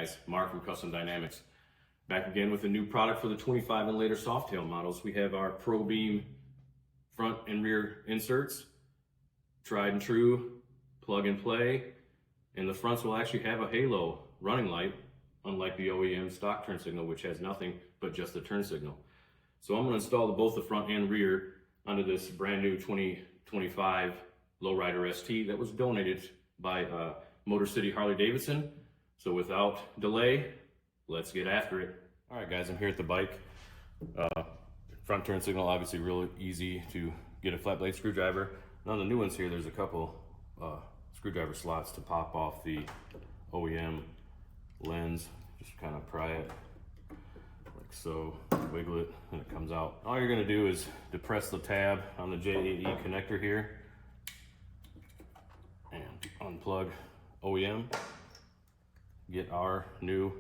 guys, Mark from Custom Dynamics. Back again with a new product for the 25 and later Softail models. We have our ProBEAM front and rear inserts, tried and true, plug and play, and the fronts will actually have a halo running light, unlike the OEM stock turn signal, which has nothing but just the turn signal. So I'm going to install both the front and rear onto this brand new 2025 Lowrider ST that was donated by Motor City Harley-Davidson. So without delay, let's get after it. All right guys, I'm here at the bike. Front turn signal, obviously really easy to get a flat blade screwdriver. And on the new ones here, there's a couple screwdriver slots to pop off the OEM lens. Just kind of pry it like so, wiggle it, and it comes out. All you're gonna do is depress the tab on the JAE connector here and unplug OEM. Get our new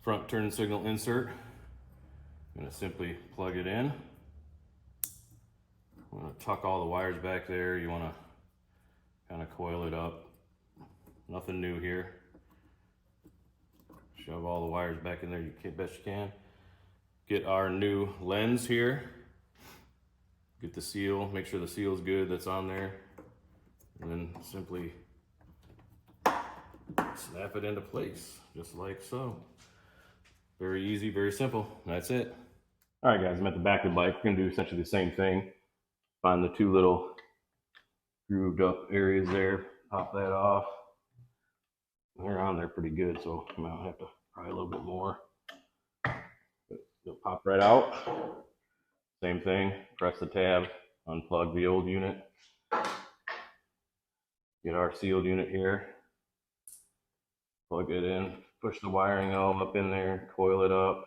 front turn signal insert. I'm gonna simply plug it in. I'm gonna tuck all the wires back there. You wanna kind of coil it up. Nothing new here. Shove all the wires back in there best you can. Get our new lens here. Get the seal, make sure the seal is good that's on there. And then simply snap it into place, just like so. Very easy, very simple. That's it. All right guys, I'm at the back of the bike. We're gonna do essentially the same thing. Find the two little grooved up areas there, pop that off. They're on there pretty good, so I might have to pry a little bit more. But they'll pop right out. Same thing, press the tab, unplug the old unit. Get our sealed unit here. Plug it in, push the wiring all up in there, coil it up.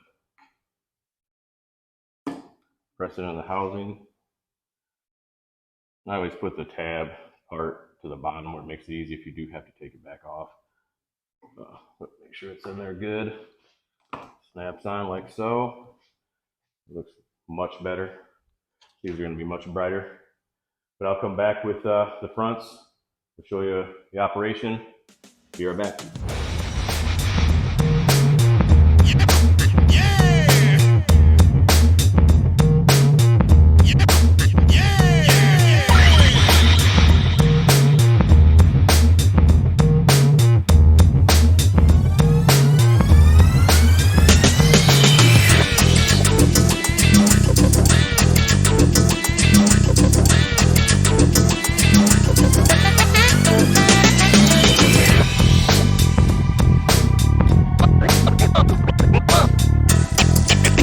Press it in the housing. I always put the tab part to the bottom where it makes it easy if you do have to take it back off. But make sure it's in there good. Snaps on like so. It looks much better. These are going to be much brighter. But I'll come back with the fronts. I'll show you the operation. Be right back.